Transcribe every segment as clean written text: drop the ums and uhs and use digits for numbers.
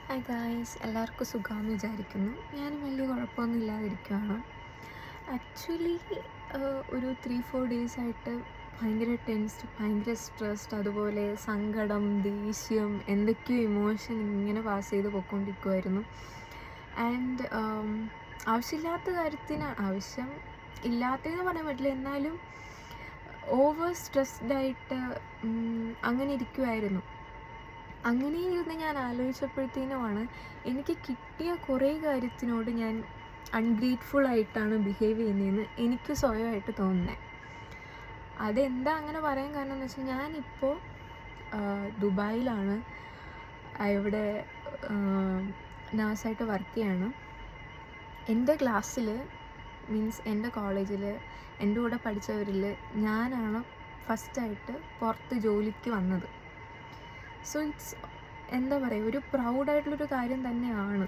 Hi guys, എല്ലാവർക്കും സുഖമാണെന്ന് വിചാരിക്കുന്നു. ഞാനും വലിയ കുഴപ്പമൊന്നും ഇല്ലാതിരിക്കുകയാണ്. ആക്ച്വലി ഒരു 3-4 ഡേയ്സ് ആയിട്ട് ഭയങ്കര ടെൻസ്ഡ്, ഭയങ്കര സ്ട്രെസ്ഡ്, അതുപോലെ സങ്കടം, ദേഷ്യം, എന്തൊക്കെയോ ഇമോഷൻ ഇങ്ങനെ പാസ് ചെയ്ത് പോയിക്കൊണ്ടിരിക്കുമായിരുന്നു. ആൻഡ് ആവശ്യമില്ലാത്ത കാര്യത്തിന് ആവശ്യം ഇല്ലാത്തതെന്ന് പറയാൻ പറ്റില്ല, എന്നാലും ഓവർ സ്ട്രെസ്ഡായിട്ട് അങ്ങനെ ഇരിക്കുമായിരുന്നു. അങ്ങനെ ഇരുന്ന് ഞാൻ ആലോചിച്ചപ്പോഴത്തേനുമാണ് എനിക്ക് കിട്ടിയ കുറേ കാര്യത്തിനോട് ഞാൻ അൺഗ്രേറ്റ്ഫുൾ ആയിട്ടാണ് ബിഹേവ് ചെയ്യുന്നതെന്ന് എനിക്ക് സ്വയമായിട്ട് തോന്നുന്നത്. അതെന്താ അങ്ങനെ പറയാൻ കാരണം എന്ന് വെച്ചാൽ, ഞാനിപ്പോൾ ദുബായിലാണ്. ഇവിടെ നേഴ്സായിട്ട് വർക്ക് ചെയ്യാണ്. എൻ്റെ ക്ലാസ്സിൽ, മീൻസ് എൻ്റെ കോളേജിൽ എൻ്റെ കൂടെ പഠിച്ചവരിൽ ഞാനാണ് ഫസ്റ്റായിട്ട് പുറത്ത് ജോലിക്ക് വന്നത്. സോ ഇറ്റ്സ് എന്താ പറയുക, ഒരു പ്രൗഡായിട്ടുള്ളൊരു കാര്യം തന്നെയാണ്.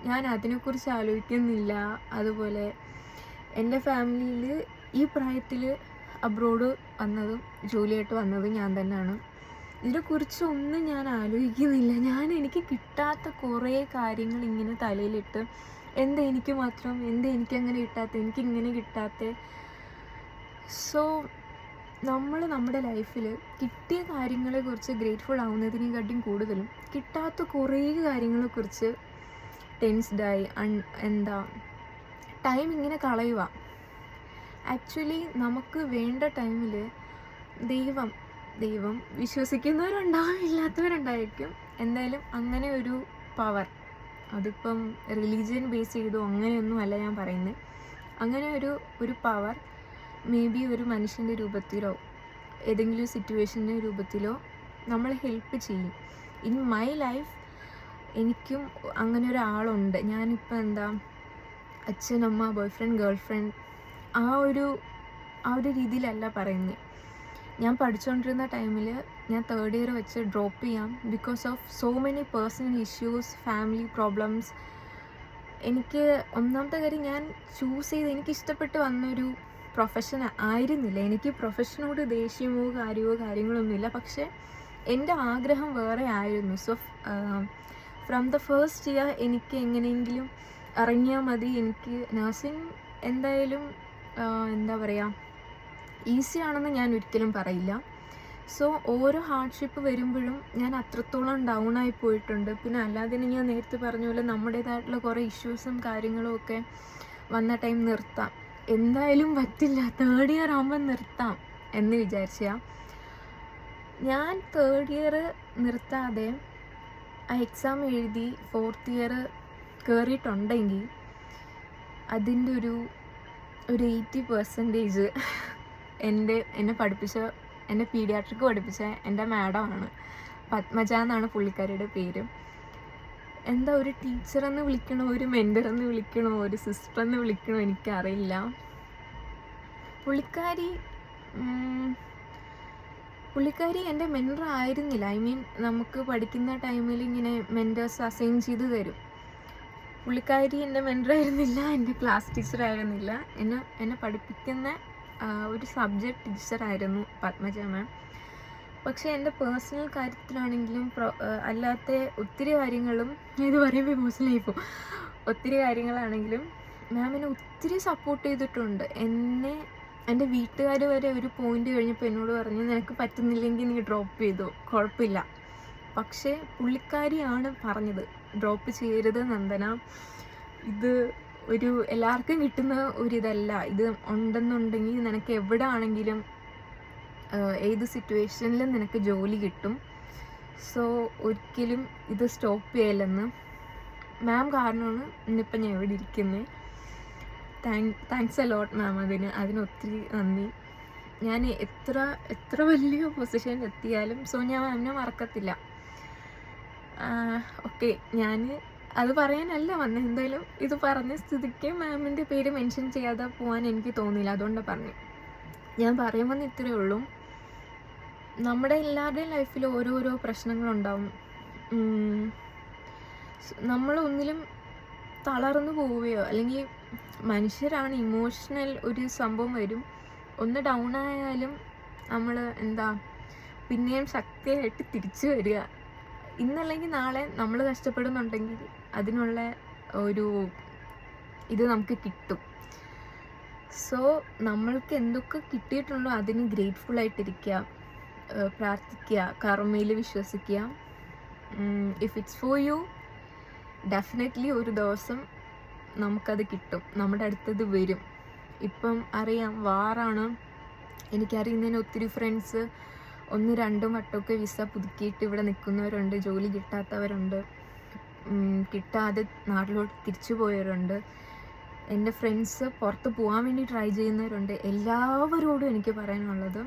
ഞാൻ അതിനെക്കുറിച്ച് ആലോചിക്കുന്നില്ല. അതുപോലെ എൻ്റെ ഫാമിലിയിൽ ഈ പ്രായത്തിൽ അബ്രോഡ് വന്നതും ജോലിയായിട്ട് വന്നതും ഞാൻ തന്നെയാണ്. ഇതിനെക്കുറിച്ചൊന്നും ഞാൻ ആലോചിക്കുന്നില്ല. എനിക്ക് കിട്ടാത്ത കുറേ കാര്യങ്ങൾ ഇങ്ങനെ തലയിലിട്ട്, എന്താ എനിക്ക് മാത്രം, എന്താ എനിക്കങ്ങനെ കിട്ടാത്ത, എനിക്കിങ്ങനെ കിട്ടാത്ത. സോ നമ്മൾ നമ്മുടെ ലൈഫിൽ കിട്ടിയ കാര്യങ്ങളെക്കുറിച്ച് ഗ്രേറ്റ്ഫുൾ ആവുന്നതിനെക്കാട്ടിയും കൂടുതലും കിട്ടാത്ത കുറേ കാര്യങ്ങളെക്കുറിച്ച് ടെൻസ്ഡായി ടൈം ഇങ്ങനെ കളയുക. ആക്ച്വലി നമുക്ക് വേണ്ട ടൈമിൽ ദൈവം വിശ്വസിക്കുന്നവരുണ്ടാവും, ഇല്ലാത്തവരുണ്ടായിരിക്കും. എന്തായാലും അങ്ങനെ ഒരു പവർ, അതിപ്പം റിലീജിയൻ ബേസ് ചെയ്തോ അങ്ങനെയൊന്നുമല്ല ഞാൻ പറയുന്നത്. അങ്ങനെ ഒരു പവർ മേ ബി ഒരു മനുഷ്യൻ്റെ രൂപത്തിലോ ഏതെങ്കിലും സിറ്റുവേഷൻ്റെ രൂപത്തിലോ നമ്മളെ ഹെൽപ്പ് ചെയ്യും. ഇൻ മൈ ലൈഫ് എനിക്കും അങ്ങനെ ഒരാളുണ്ട്. ഞാനിപ്പോൾ അച്ഛൻ, അമ്മ, ബോയ് ഫ്രണ്ട്, ഗേൾ ഫ്രണ്ട് ആ ഒരു രീതിയിലല്ല പറയുന്നത്. ഞാൻ പഠിച്ചുകൊണ്ടിരുന്ന ടൈമിൽ ഞാൻ 3rd ഇയർ വെച്ച് ഡ്രോപ്പ് ചെയ്യാം because of so many personal issues, family problems. എനിക്ക് ഒന്നാമത്തെ കാര്യം, ഞാൻ ചൂസ് ചെയ്ത് എനിക്കിഷ്ടപ്പെട്ട് വന്നൊരു പ്രൊഫഷൻ ആയിരുന്നില്ല. എനിക്ക് പ്രൊഫഷനോട് ദേഷ്യമോ കാര്യങ്ങളൊന്നുമില്ല, പക്ഷേ എൻ്റെ ആഗ്രഹം വേറെ ആയിരുന്നു. So from the first year എനിക്ക് എങ്ങനെയെങ്കിലും ഇറങ്ങിയാൽ മതി. എനിക്ക് നഴ്സിംഗ് എന്തായാലും എന്താ പറയുക, ഈസിയാണെന്ന് ഞാൻ ഒരിക്കലും പറയില്ല. സോ ഓരോ ഹാർഡ്ഷിപ്പ് വരുമ്പോഴും ഞാൻ അത്രത്തോളം ഡൗൺ ആയി പോയിട്ടുണ്ട്. പിന്നെ അല്ലാതെ ഞാൻ നേരത്തെ പറഞ്ഞ പോലെ നമ്മുടേതായിട്ടുള്ള കുറേ ഇഷ്യൂസും കാര്യങ്ങളും ഒക്കെ വന്ന ടൈം നിർത്താം, എന്തായാലും പറ്റില്ല, 3rd ഇയർ ആകുമ്പോൾ നിർത്താം എന്ന് വിചാരിച്ചാൽ ഞാൻ 3rd ഇയർ നിർത്താതെ ആ എക്സാം എഴുതി 4th ഇയർ കയറിയിട്ടുണ്ടെങ്കിൽ അതിൻ്റെ ഒരു 80% എന്നെ പഠിപ്പിച്ച, എന്നെ പീഡിയാട്രിക് പഠിപ്പിച്ച എൻ്റെ മാഡമാണ്. പത്മജ എന്നാണ് പുള്ളിക്കാരിയുടെ പേര്. ഒരു ടീച്ചറെന്ന് വിളിക്കണോ, ഒരു മെൻറ്ററെന്ന് വിളിക്കണോ, ഒരു സിസ്റ്ററെന്ന് വിളിക്കണോ എനിക്കറിയില്ല. പുള്ളിക്കാരി എൻ്റെ മെൻറ്റർ ആയിരുന്നില്ല. നമുക്ക് പഠിക്കുന്ന ടൈമിൽ ഇങ്ങനെ മെൻറ്റേഴ്സ് അസൈൻ ചെയ്ത് തരും. പുള്ളിക്കാരി എൻ്റെ മെൻറ്റർ ആയിരുന്നില്ല, എൻ്റെ ക്ലാസ് ടീച്ചർ ആയിരുന്നില്ല. എന്നെ പഠിപ്പിക്കുന്ന ഒരു സബ്ജക്റ്റ് ടീച്ചറായിരുന്നു പത്മജ മാം. പക്ഷേ എൻ്റെ പേഴ്സണൽ കാര്യത്തിലാണെങ്കിലും അല്ലാത്ത ഒത്തിരി കാര്യങ്ങളും, ഇത് പറയുമ്പോൾ ഇമോഷണലായി പോകും, ഒത്തിരി കാര്യങ്ങളാണെങ്കിലും മാം എന്നെ ഒത്തിരി സപ്പോർട്ട് ചെയ്തിട്ടുണ്ട്. എൻ്റെ വീട്ടുകാർ വരെ ഒരു പോയിന്റ് കഴിഞ്ഞപ്പോൾ എന്നോട് പറഞ്ഞു, നിനക്ക് പറ്റുന്നില്ലെങ്കിൽ നീ ഡ്രോപ്പ് ചെയ്തോ, കുഴപ്പമില്ല. പക്ഷേ പുള്ളിക്കാരിയാണ് പറഞ്ഞത്, ഡ്രോപ്പ് ചെയ്യരുത് നന്ദന, ഇത് എല്ലാവർക്കും കിട്ടുന്ന ഒരിതല്ല, ഇത് ഉണ്ടെന്നുണ്ടെങ്കിൽ നിനക്ക് എവിടെ ആണെങ്കിലും ഏത് സിറ്റുവേഷനിലും നിനക്ക് ജോലി കിട്ടും. സോ ഒരിക്കലും ഇത് സ്റ്റോപ്പ് ചെയ്യലെന്ന്. മാം കാരണമാണ് ഇന്നിപ്പം ഞാൻ ഇവിടെ ഇരിക്കുന്നത്. താങ്ക്സ് എ ലോട്ട് മാം. അതിനൊത്തിരി നന്ദി. ഞാൻ എത്ര വലിയ പൊസിഷനിൽ എത്തിയാലും ഞാൻ മാമിനെ മറക്കത്തില്ല. ഓക്കെ, ഞാൻ അത് പറയാനല്ല വന്നത്. എന്തായാലും ഇത് പറഞ്ഞ സ്ഥിതിക്ക് മാമിൻ്റെ പേര് മെൻഷൻ ചെയ്യാതെ പോകാൻ എനിക്ക് തോന്നിയില്ല, അതുകൊണ്ടാണ് പറഞ്ഞു. ഞാൻ പറയുമ്പോൾ ഇത്രയേ ഉള്ളൂ, നമ്മുടെ എല്ലാവരുടെയും ലൈഫിൽ ഓരോരോ പ്രശ്നങ്ങളുണ്ടാവും. നമ്മളൊന്നിലും തളർന്നു പോവുകയോ, അല്ലെങ്കിൽ മനുഷ്യരാണ്, ഇമോഷണൽ ഒരു സംഭവം വരും, ഒന്ന് ഡൗൺ ആയാലും നമ്മൾ പിന്നെയും ശക്തിയായിട്ട് തിരിച്ചു വരിക. ഇന്നല്ലെങ്കിൽ നാളെ നമ്മൾ കഷ്ടപ്പെടുന്നുണ്ടെങ്കിൽ അതിനുള്ള ഒരു ഇത് നമുക്ക് കിട്ടും. സോ നമ്മൾക്ക് എന്തൊക്കെ കിട്ടിയിട്ടുണ്ടോ അതിന് ഗ്രേറ്റ്ഫുൾ ആയിട്ടിരിക്കുക, പ്രാർത്ഥിക്കുക, കർമ്മയിൽ വിശ്വസിക്കുക. If it's for you, definitely ഒരു ദിവസം നമുക്കത് കിട്ടും, നമ്മുടെ അടുത്തത് വരും. ഇപ്പം അറിയാം, വാറാണ്. എനിക്കറിയുന്നതിന് ഒത്തിരി ഫ്രണ്ട്സ് 1-2 വട്ടമൊക്കെ വിസ പുതുക്കിയിട്ട് ഇവിടെ നിൽക്കുന്നവരുണ്ട്, ജോലി കിട്ടാത്തവരുണ്ട്, കിട്ടാതെ നാട്ടിലോട്ട് തിരിച്ചു പോയവരുണ്ട്, എൻ്റെ ഫ്രണ്ട്സ് പുറത്ത് പോകാൻ വേണ്ടി ട്രൈ ചെയ്യുന്നവരുണ്ട്. എല്ലാവരോടും എനിക്ക് പറയാനുള്ളത്,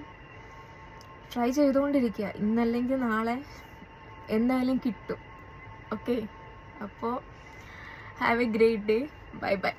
ട്രൈ ചെയ്തുകൊണ്ടിരിക്കുക. ഇന്നല്ലെങ്കിൽ നാളെ എന്തായാലും കിട്ടും. ഓക്കെ, അപ്പോൾ have A great day. Bye bye.